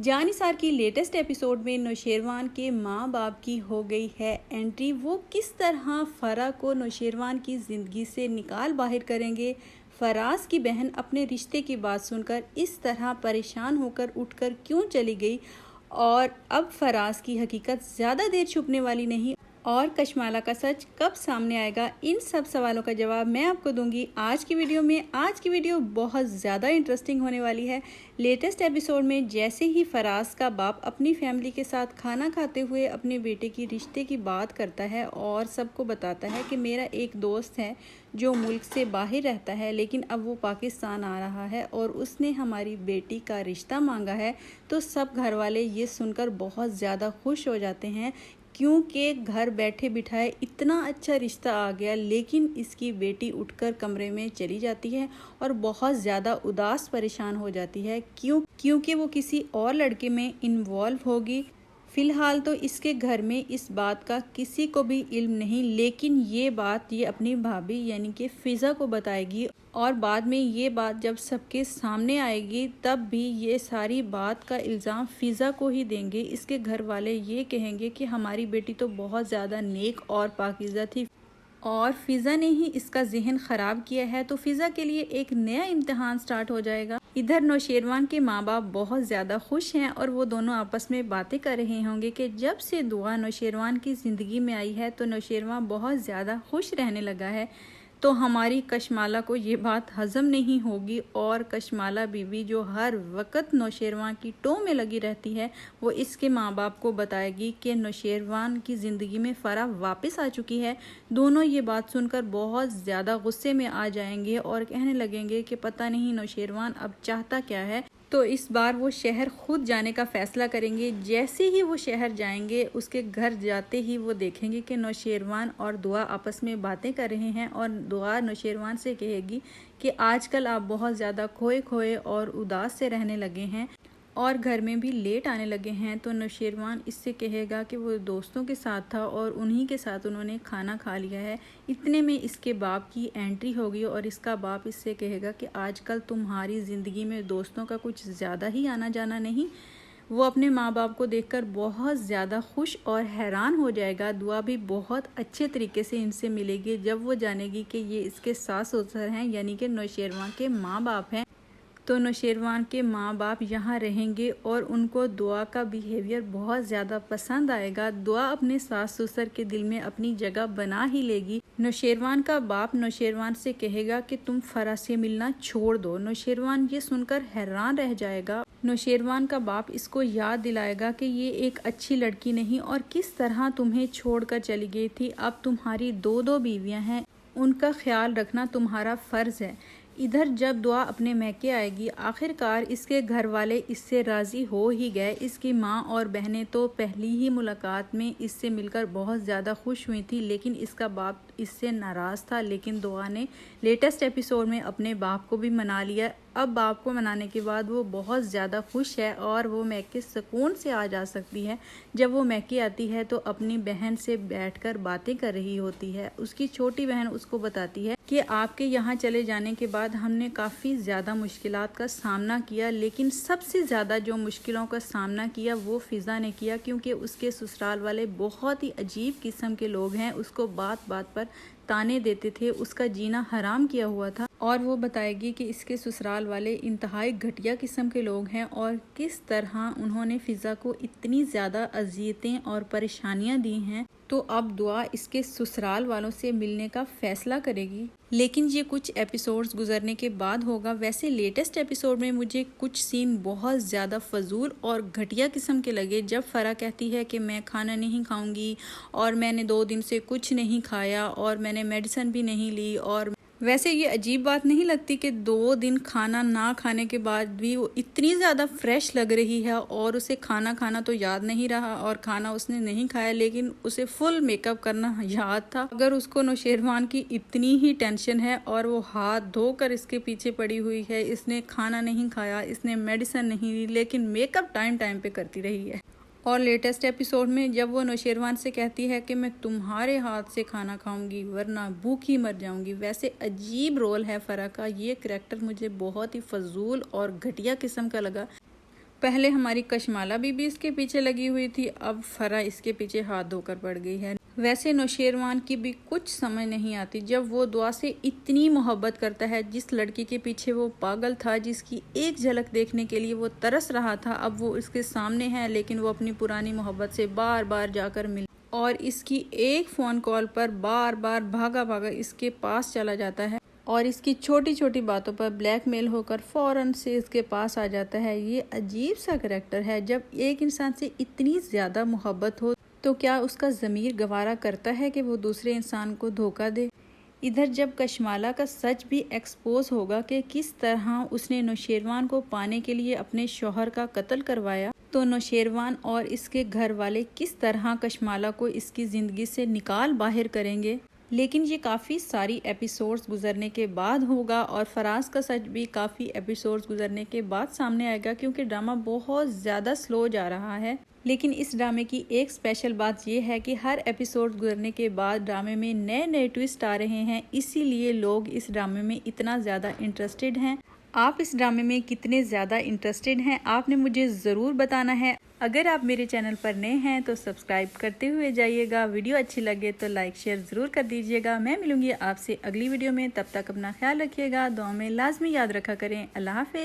जान निसार की latest episode में नौशेरवान के माँ बाप की हो गई है एंट्री। वो किस तरह फरा को नौशेरवान की ज़िंदगी से निकाल बाहर करेंगे। फराज की बहन अपने रिश्ते की बात सुनकर इस तरह परेशान होकर उठकर क्यों चली गई और अब फराज की हकीकत ज़्यादा देर छुपने वाली नहीं और कशमाला का सच कब सामने आएगा, इन सब सवालों का जवाब मैं आपको दूंगी आज की वीडियो में। आज की वीडियो बहुत ज़्यादा इंटरेस्टिंग होने वाली है। लेटेस्ट एपिसोड में जैसे ही फराज का बाप अपनी फैमिली के साथ खाना खाते हुए अपने बेटे की रिश्ते की बात करता है और सबको बताता है कि मेरा एक दोस्त है जो मुल्क से बाहर रहता है लेकिन अब वो पाकिस्तान आ रहा है और उसने हमारी बेटी का रिश्ता मांगा है, तो सब घर वाले ये सुनकर बहुत ज़्यादा खुश हो जाते हैं क्योंकि घर बैठे बिठाए इतना अच्छा रिश्ता आ गया। लेकिन इसकी बेटी उठकर कमरे में चली जाती है और बहुत ज़्यादा उदास परेशान हो जाती है क्योंकि वो किसी और लड़के में इन्वॉल्व होगी। फ़िलहाल तो इसके घर में इस बात का किसी को भी इल्म नहीं, लेकिन ये बात ये अपनी भाभी यानी कि फ़िज़ा को बताएगी और बाद में ये बात जब सबके सामने आएगी तब भी ये सारी बात का इल्ज़ाम फ़िज़ा को ही देंगे। इसके घर वाले ये कहेंगे कि हमारी बेटी तो बहुत ज़्यादा नेक और पाकीज़ा थी और फ़िज़ा ने ही इसका जहन ख़राब किया है, तो फ़िज़ा के लिए एक नया इम्तिहान स्टार्ट हो जाएगा। इधर नौशेरवान के माँ बाप बहुत ज़्यादा खुश हैं और वो दोनों आपस में बातें कर रहे होंगे कि जब से दुआ नौशेरवान की ज़िंदगी में आई है तो नौशेरवान बहुत ज़्यादा खुश रहने लगा है। तो हमारी कशमाला को ये बात हज़म नहीं होगी और कशमाला बीवी जो हर वक्त नौशेरवान की टो में लगी रहती है, वो इसके माँ बाप को बताएगी कि नौशेरवान की ज़िंदगी में फ़रा वापस आ चुकी है। दोनों ये बात सुनकर बहुत ज़्यादा गुस्से में आ जाएंगे और कहने लगेंगे कि पता नहीं नौशेरवान अब चाहता क्या है। तो इस बार वो शहर खुद जाने का फ़ैसला करेंगे। जैसे ही वो शहर जाएंगे उसके घर जाते ही वो देखेंगे कि नौशेरवान और दुआ आपस में बातें कर रहे हैं और दुआ नौशेरवान से कहेगी कि आजकल आप बहुत ज़्यादा खोए खोए और उदास से रहने लगे हैं और घर में भी लेट आने लगे हैं। तो नौशेरवान इससे कहेगा कि वो दोस्तों के साथ था और उन्हीं के साथ उन्होंने खाना खा लिया है। इतने में इसके बाप की एंट्री होगी और इसका बाप इससे कहेगा कि आजकल तुम्हारी ज़िंदगी में दोस्तों का कुछ ज़्यादा ही आना जाना नहीं। वो अपने माँ बाप को देखकर बहुत ज़्यादा खुश और हैरान हो जाएगा। दुआ भी बहुत अच्छे तरीके से इनसे मिलेगी जब वो जानेगी कि ये इसके सास ससुर हैं यानी कि नौशेरवान के माँ बाप हैं। तो नौशेरवान के माँ बाप यहाँ रहेंगे और उनको दुआ का बिहेवियर बहुत ज़्यादा पसंद आएगा। दुआ अपने सास ससुर के दिल में अपनी जगह बना ही लेगी। नौशेरवान का बाप नौशेरवान से कहेगा कि तुम फरा से मिलना छोड़ दो। नौशेरवान ये सुनकर हैरान रह जाएगा। नौशेरवान का बाप इसको याद दिलाएगा कि ये एक अच्छी लड़की नहीं और किस तरह तुम्हें छोड़कर चली गई थी। अब तुम्हारी दो बीवियाँ हैं, उनका ख्याल रखना तुम्हारा फ़र्ज़ है। इधर जब दुआ अपने मैके आएगी, आखिरकार इसके घर वाले इससे राज़ी हो ही गए। इसकी माँ और बहनें तो पहली ही मुलाकात में इससे मिलकर बहुत ज़्यादा खुश हुई थी, लेकिन इसका बाप इससे नाराज़ था। लेकिन दुआ ने लेटेस्ट एपिसोड में अपने बाप को भी मना लिया। अब बाप को मनाने के बाद वो बहुत ज़्यादा खुश है और वो मैके सुकून से आ जा सकती है। जब वो मैके आती है तो अपनी बहन से बैठकर बातें कर रही होती है। उसकी छोटी बहन उसको बताती है कि आपके यहाँ चले जाने के बाद हमने काफ़ी ज़्यादा मुश्किलात का सामना किया, लेकिन सबसे ज़्यादा जो मुश्किलों का सामना किया वो फ़िज़ा ने किया क्योंकि उसके ससुराल वाले बहुत ही अजीब किस्म के लोग हैं। उसको बात बात पर ताने देते थे, उसका जीना हराम किया हुआ था। और वो बताएगी कि इसके ससुराल वाले इंतहाई घटिया किस्म के लोग हैं और किस तरह उन्होंने फ़िज़ा को इतनी ज़्यादा अज़ियतें और परेशानियां दी हैं। तो अब दुआ इसके ससुराल वालों से मिलने का फ़ैसला करेगी, लेकिन ये कुछ एपिसोड्स गुजरने के बाद होगा। वैसे लेटेस्ट एपिसोड में मुझे कुछ सीन बहुत ज़्यादा फजूल और घटिया किस्म के लगे। जब फ़रा कहती है कि मैं खाना नहीं खाऊंगी और मैंने 2 दिन से कुछ नहीं खाया और मैंने मेडिसिन भी नहीं ली, और वैसे ये अजीब बात नहीं लगती कि 2 दिन खाना ना खाने के बाद भी वो इतनी ज़्यादा फ्रेश लग रही है और उसे खाना खाना तो याद नहीं रहा और खाना उसने नहीं खाया, लेकिन उसे फुल मेकअप करना याद था। अगर उसको नौशेरवान की इतनी ही टेंशन है और वो हाथ धोकर इसके पीछे पड़ी हुई है, इसने खाना नहीं खाया, इसने मेडिसिन नहीं ली, लेकिन मेकअप टाइम टाइम पे करती रही है। और लेटेस्ट एपिसोड में जब वो नौशेरवान से कहती है कि मैं तुम्हारे हाथ से खाना खाऊंगी वरना भूखी मर जाऊंगी, वैसे अजीब रोल है फ़रा का। ये करैक्टर मुझे बहुत ही फजूल और घटिया किस्म का लगा। पहले हमारी कशमाला बीबी इसके पीछे लगी हुई थी, अब फरा इसके पीछे हाथ धोकर पड़ गई है। वैसे नौशेरवान की भी कुछ समझ नहीं आती जब वो दुआ से इतनी मोहब्बत करता है। जिस लड़की के पीछे वो पागल था, जिसकी एक झलक देखने के लिए वो तरस रहा था, अब वो इसके सामने है, लेकिन वो अपनी पुरानी मोहब्बत से बार बार जाकर मिल और इसकी एक फ़ोन कॉल पर बार बार भागा भागा इसके पास चला जाता है और इसकी छोटी छोटी बातों पर ब्लैकमेल होकर फ़ौरन से इसके पास आ जाता है। ये अजीब सा करैक्टर है। जब एक इंसान से इतनी ज़्यादा मोहब्बत हो तो क्या उसका ज़मीर गवारा करता है कि वो दूसरे इंसान को धोखा दे। इधर जब कशमाला का सच भी एक्सपोज होगा कि किस तरह उसने नौशेरवान को पाने के लिए अपने शौहर का कत्ल करवाया, तो नौशेरवान और इसके घर वाले किस तरह कशमाला को इसकी ज़िंदगी से निकाल बाहर करेंगे। लेकिन ये काफ़ी सारी एपिसोड्स गुजरने के बाद होगा और फराज का सच भी काफ़ी एपिसोड्स गुजरने के बाद सामने आएगा, क्योंकि ड्रामा बहुत ज़्यादा स्लो जा रहा है। लेकिन इस ड्रामे की एक स्पेशल बात यह है कि हर एपिसोड गुजरने के बाद ड्रामे में नए नए ट्विस्ट आ रहे हैं, इसीलिए लोग इस ड्रामे में इतना ज़्यादा इंटरेस्टेड हैं। आप इस ड्रामे में कितने ज़्यादा इंटरेस्टेड हैं, आपने मुझे ज़रूर बताना है। अगर आप मेरे चैनल पर नए हैं तो सब्सक्राइब करते हुए जाइएगा। वीडियो अच्छी लगे तो लाइक शेयर ज़रूर कर दीजिएगा। मैं मिलूंगी आपसे अगली वीडियो में, तब तक अपना ख्याल रखिएगा। दुआ में लाजमी याद रखा करें। अल्लाह हाफ़िज़।